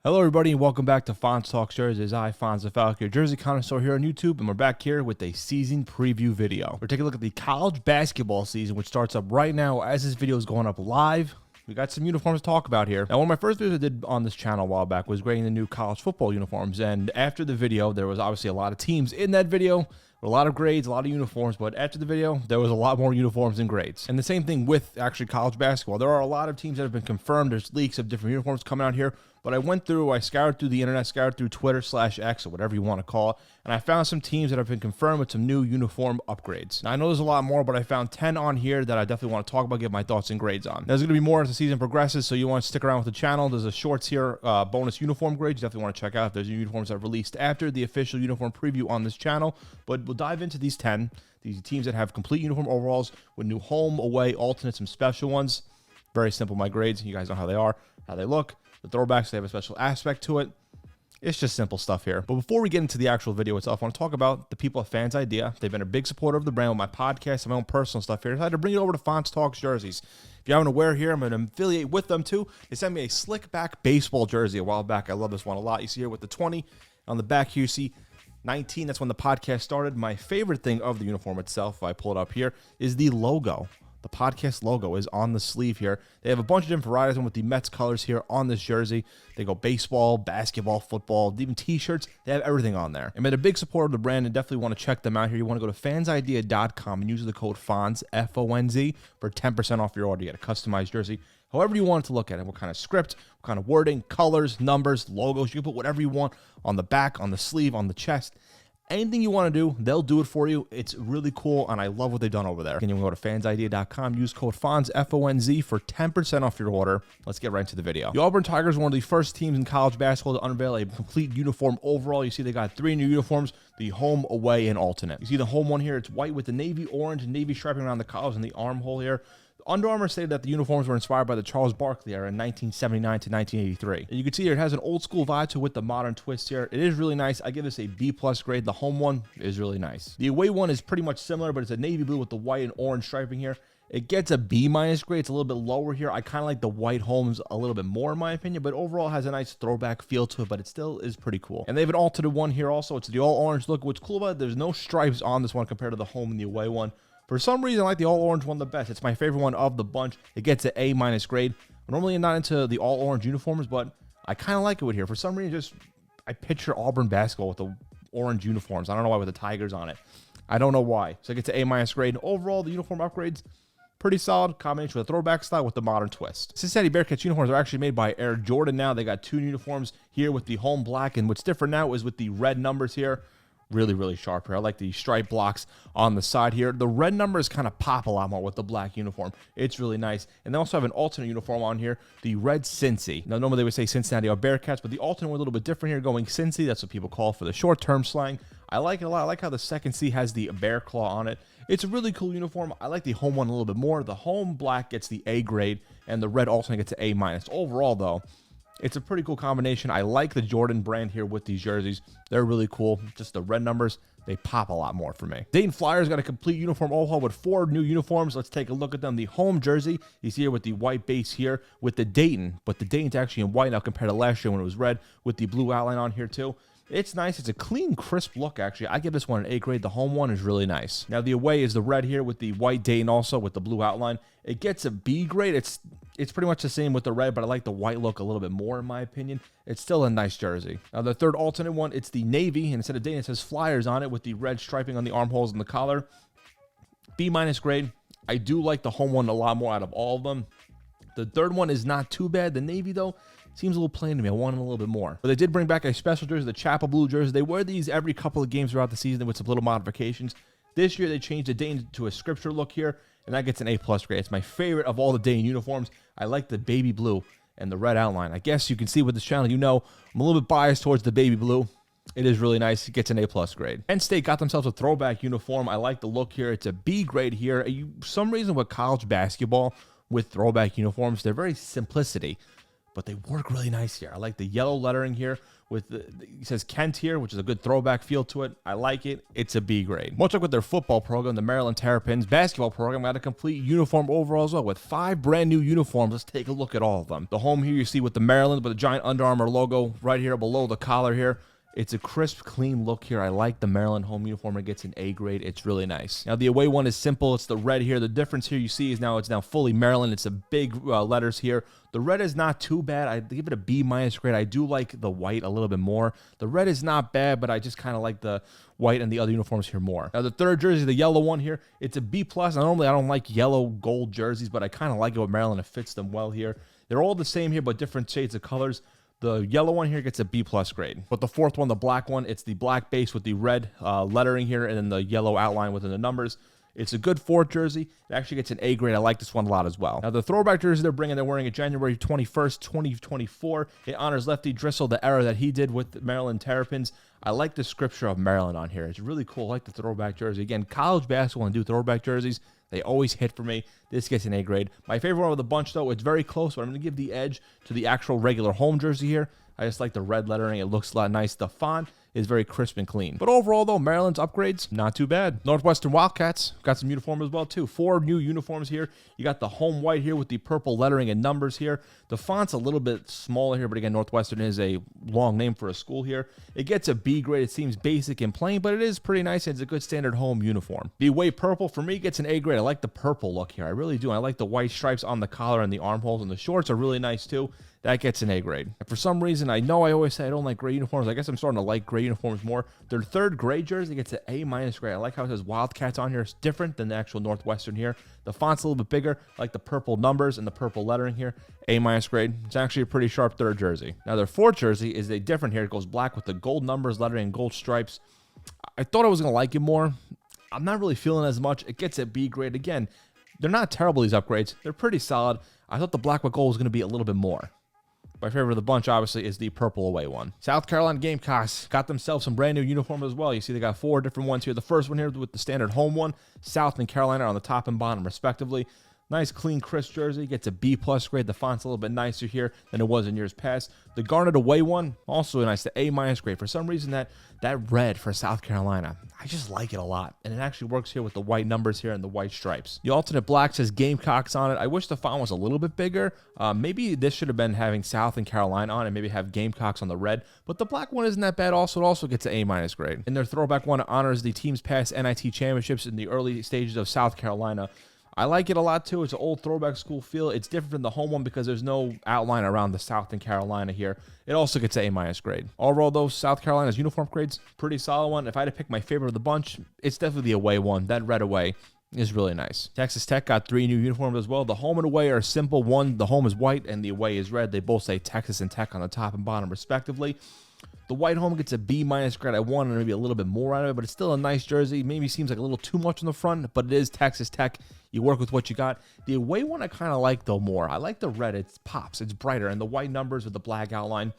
Hello everybody and welcome back to Fonz Talks Jerseys. I, Fonz the Falcon, your jersey connoisseur here on YouTube, and we're back here with a season preview video. We're taking a look at the college basketball season, which starts up right now as this video is going up live. We got some uniforms to talk about here. Now, one of my first videos I did on this channel a while back was grading the new college football uniforms, and after the video, there was obviously a lot of teams in that video, a lot of grades, a lot of uniforms, but after the video, there was a lot more uniforms than grades. And the same thing with actually college basketball. There are a lot of teams that have been confirmed. There's leaks of different uniforms coming out here, but I scoured through the internet, scoured through Twitter/X or whatever you want to call it, and I found some teams that have been confirmed with some new uniform upgrades. Now, I know there's a lot more, but I found 10 on here that I definitely want to talk about, give my thoughts and grades on. Now, there's going to be more as the season progresses, so you want to stick around with the channel. There's a shorts here, bonus uniform grades. You definitely want to check out if there's uniforms that are released after the official uniform preview on this channel, but we'll dive into these 10. These teams that have complete uniform overalls with new home, away, alternate, some special ones. Very simple, my grades. You guys know how they are, how they look. The throwbacks, they have a special aspect to it. It's just simple stuff here. But before we get into the actual video itself, I want to talk about the people at Fans Idea. They've been a big supporter of the brand with my podcast and my own personal stuff here. So I had to bring it over to Fonz Talks Jerseys. If you haven't aware here, I'm going to affiliate with them too. They sent me a slick back baseball jersey a while back. I love this one a lot. You see here with the 20 on the back here, you see 19. That's when the podcast started. My favorite thing of the uniform itself, if I pull it up here, is the logo. The podcast logo is on the sleeve here. They have a bunch of different varieties with the Mets colors here on this jersey. They go baseball, basketball, football, even t-shirts. They have everything on there. I'm a big supporter of the brand and definitely want to check them out here. You want to go to fansidea.com and use the code FONZ, F-O-N-Z, for 10% off your order. You get a customized jersey. However you want it to look at it, what kind of script, what kind of wording, colors, numbers, logos. You can put whatever you want on the back, on the sleeve, on the chest. Anything you want to do, they'll do it for you. It's really cool, and I love what they've done over there. And you can go to fansidea.com, use code FONZ, F-O-N-Z, for 10% off your order. Let's get right into the video. The Auburn Tigers are one of the first teams in college basketball to unveil a complete uniform overall. You see they got 3 new uniforms, the home, away, and alternate. You see the home one here, it's white with the navy orange and navy striping around the collars and the armhole here. Under Armour stated that the uniforms were inspired by the Charles Barkley era in 1979 to 1983. And you can see here it has an old school vibe to it with the modern twist here. It is really nice. I give this a B+ grade. The home one is really nice. The away one is pretty much similar, but it's a navy blue with the white and orange striping here. It gets a B- grade. It's a little bit lower here. I kind of like the white homes a little bit more in my opinion, but overall it has a nice throwback feel to it, but it still is pretty cool. And they have an alternate one here also. It's the all orange look. What's cool about it, there's no stripes on this one compared to the home and the away one. For some reason, I like the all-orange one the best. It's my favorite one of the bunch. It gets an A- grade. Normally, I'm not into the all-orange uniforms, but I kind of like it with here. For some reason, I picture Auburn basketball with the orange uniforms. I don't know why with the Tigers on it. I don't know why. So it gets an A- grade. Overall, the uniform upgrades, pretty solid combination with the throwback style with the modern twist. Cincinnati Bearcats uniforms are actually made by Air Jordan now. They got 2 uniforms here with the home black, and what's different now is with the red numbers here. Really, really sharp here. I like the stripe blocks on the side here. The red numbers kind of pop a lot more with the black uniform. It's really nice. And they also have an alternate uniform on here, the red Cincy. Now, normally they would say Cincinnati or Bearcats, but the alternate one a little bit different here, going Cincy. That's what people call for the short-term slang. I like it a lot. I like how the second C has the bear claw on it. It's a really cool uniform. I like the home one a little bit more. The home black gets the A grade, and the red alternate gets an A-. Overall, though, it's a pretty cool combination. I like the Jordan brand here with these jerseys. They're really cool. Just the red numbers, they pop a lot more for me. Dayton Flyers got a complete uniform overhaul with 4 new uniforms. Let's take a look at them. The home jersey is here with the white base here with the Dayton, but the Dayton's actually in white now compared to last year when it was red with the blue outline on here too. It's nice. It's a clean, crisp look, actually. I give this one an A grade. The home one is really nice. Now, the away is the red here with the white Dayton also with the blue outline. It gets a B grade. It's pretty much the same with the red, but I like the white look a little bit more, in my opinion. It's still a nice jersey. Now, the third alternate one, it's the navy, and instead of Dayton, it says Flyers on it with the red striping on the armholes and the collar. B- grade. I do like the home one a lot more out of all of them. The third one is not too bad. The navy, though, seems a little plain to me. I want it a little bit more. But they did bring back a special jersey, the Chapel Blue jersey. They wear these every couple of games throughout the season with some little modifications. This year, they changed the Dayton to a scripture look here, and that gets an A+ grade. It's my favorite of all the Dayton uniforms. I like the baby blue and the red outline. I guess you can see with this channel, you know, I'm a little bit biased towards the baby blue. It is really nice. It gets an A+ grade. Penn State got themselves a throwback uniform. I like the look here. It's a B grade here. For some reason with college basketball, with throwback uniforms, they're very simplicity. but they work really nice here. I like the yellow lettering here with it says Kent here, which is a good throwback feel to it. I like it. It's a B grade. Much like with their football program, the Maryland Terrapins basketball program got a complete uniform overall as well with 5 brand new uniforms. Let's take a look at all of them. The home here you see with the Maryland with the giant Under Armour logo right here below the collar here. It's a crisp, clean look here. I like the Maryland home uniform. It gets an A grade. It's really nice. Now, the away one is simple. It's the red here. The difference here you see is now it's now fully Maryland. It's a big letters here. The red is not too bad. I give it a B- grade. I do like the white a little bit more. The red is not bad, but I just kind of like the white and the other uniforms here more. Now, the third jersey, the yellow one here, it's a B+. Normally, I don't like yellow gold jerseys, but I kind of like it with Maryland. It fits them well here. They're all the same here, but different shades of colors. The yellow one here gets a B+ grade. But the fourth one, the black one, it's the black base with the red lettering here and then the yellow outline within the numbers. It's a good fourth jersey. It actually gets an A grade. I like this one a lot as well. Now, the throwback jersey they're wearing it January 21st, 2024. It honors Lefty Driesell, the era that he did with the Maryland Terrapins. I like the scripture of Maryland on here. It's really cool. I like the throwback jersey. Again, college basketball and do throwback jerseys. They always hit for me. This gets an A grade. My favorite one of the bunch, though, it's very close, but I'm going to give the edge to the actual regular home jersey here. I just like the red lettering. It looks a lot nice. The font is very crisp and clean. But overall, though, Maryland's upgrades, not too bad. Northwestern Wildcats got some uniform as well, too. 4 new uniforms here. You got the home white here with the purple lettering and numbers here. The font's a little bit smaller here, but again, Northwestern is a long name for a school here. It gets a B grade. It seems basic and plain, but it is pretty nice, and it's a good standard home uniform. The away purple, for me, gets an A grade. I like the purple look here. I really do. I like the white stripes on the collar and the armholes, and the shorts are really nice, too. That gets an A grade. And for some reason, I know I always say I don't like gray uniforms. I guess I'm starting to like gray uniforms more. Their third gray jersey gets an A- grade. I like how it says Wildcats on here. It's different than the actual Northwestern here. The font's a little bit bigger. I like the purple numbers and the purple lettering here. A- grade. It's actually a pretty sharp third jersey. Now, their fourth jersey is a different here. It goes black with the gold numbers, lettering, and gold stripes. I thought I was going to like it more. I'm not really feeling as much. It gets a B grade. Again, they're not terrible, these upgrades. They're pretty solid. I thought the black with gold was going to be a little bit more. My favorite of the bunch, obviously, is the purple away one. South Carolina Gamecocks got themselves some brand new uniforms as well. You see they got 4 different ones here. The first one here with the standard home one, South and Carolina on the top and bottom, respectively. Nice, clean, crisp jersey. Gets a B+ grade. The font's a little bit nicer here than it was in years past. The garnet away one, also nice, the A- grade. For some reason, that red for South Carolina, I just like it a lot. And it actually works here with the white numbers here and the white stripes. The alternate black says Gamecocks on it. I wish the font was a little bit bigger. Maybe this should have been having South and Carolina on it, maybe have Gamecocks on the red. But the black one isn't that bad also. It also gets an A- grade. And their throwback one honors the team's past NIT championships in the early stages of South Carolina. I like it a lot, too. It's an old throwback school feel. It's different from the home one because there's no outline around the South and Carolina here. It also gets an A- grade. Overall, though, South Carolina's uniform grade's pretty solid one. If I had to pick my favorite of the bunch, it's definitely the away one. That red away is really nice. Texas Tech got 3 new uniforms as well. The home and away are simple. One, the home is white and the away is red. They both say Texas and Tech on the top and bottom, respectively. The white home gets a B- grade. I wanted maybe a little bit more out of it, but it's still a nice jersey. Maybe seems like a little too much on the front, but it is Texas Tech. You work with what you got. The away one I kind of like, though, more. I like the red. It pops. It's brighter. And the white numbers with the black outline,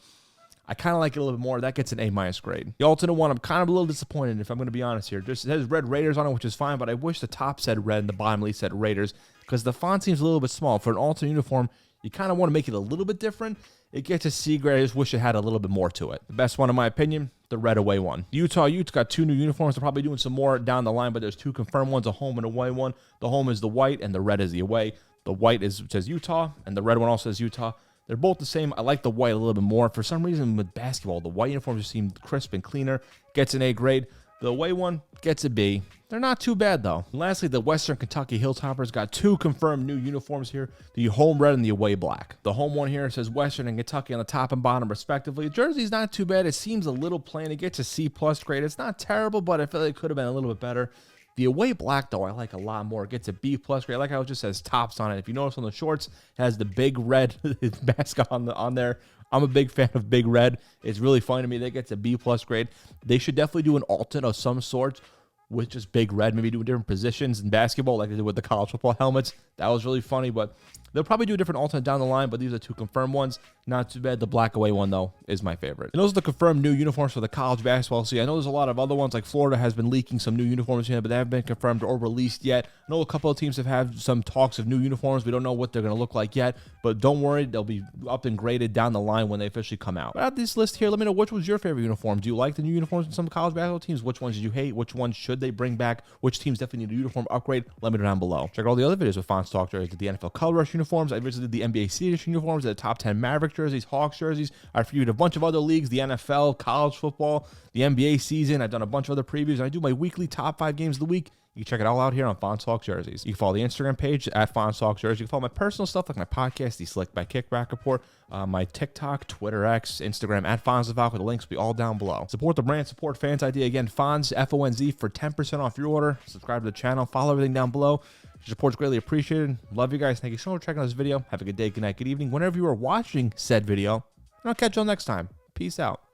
I kind of like it a little bit more. That gets an A- grade. The alternate one, I'm kind of a little disappointed, if I'm going to be honest here. Just, it has red Raiders on it, which is fine, but I wish the top said red and the bottom at least said Raiders because the font seems a little bit small. For an alternate uniform, you kind of want to make it a little bit different. It gets a C grade. I just wish it had a little bit more to it. The best one, in my opinion, the red away one. Utah Utes got 2 new uniforms. They're probably doing some more down the line, but there's 2 confirmed ones, a home and away one. The home is the white, and the red is the away. The white says Utah, and the red one also says Utah. They're both the same. I like the white a little bit more. For some reason, with basketball, the white uniforms just seem crisp and cleaner. Gets an A grade. The away one gets a B. They're not too bad, though. And lastly, the Western Kentucky Hilltoppers got 2 confirmed new uniforms here, the home red and the away black. The home one here says Western and Kentucky on the top and bottom, respectively. The jersey's not too bad. It seems a little plain. It gets a C+ grade. It's not terrible, but I feel like it could have been a little bit better. The away black, though, I like a lot more. It gets a B+ grade. I like how it just says tops on it. If you notice on the shorts, it has the big red mascot on there. I'm a big fan of big red. It's really fun to me. That gets a B+ grade. They should definitely do an alternate of some sort with just big red, maybe do different positions in basketball like they did with the college football helmets. That was really funny, but they'll probably do a different alternate down the line, but these are 2 confirmed ones. Not too bad. The black away one, though, is my favorite. And those are the confirmed new uniforms for the college basketball season. I know there's a lot of other ones, like Florida has been leaking some new uniforms here, but they haven't been confirmed or released yet. I know a couple of teams have had some talks of new uniforms. We don't know what they're going to look like yet, but don't worry. They'll be up and graded down the line when they officially come out. But out of this list here, let me know which was your favorite uniform. Do you like the new uniforms in some college basketball teams? Which ones did you hate? Which ones should they bring back? Which teams definitely need a uniform upgrade? Let me know down below. Check out all the other videos with Fonz Talk jerseys. I did the NFL Color Rush uniforms. I visited the NBA C Edition uniforms, the top 10 Maverick jerseys, Hawks jerseys. I reviewed a bunch of other leagues, the NFL, college football, the NBA season. I've done a bunch of other previews, and I do my weekly top 5 games of the week. You can check it all out here on Fonz Talk Jerseys. You can follow the Instagram page at Fonz Talk Jerseys. You can follow my personal stuff like my podcast, the Slick by Kickback Report, my TikTok, Twitter X, Instagram at Fonz the Falcon. The links will be all down below. Support the brand, support fans idea. Again, Fonz, F-O-N-Z, for 10% off your order. Subscribe to the channel. Follow everything down below. Your support is greatly appreciated. Love you guys. Thank you so much for checking out this video. Have a good day, good night, good evening. Whenever you are watching said video, and I'll catch you all next time. Peace out.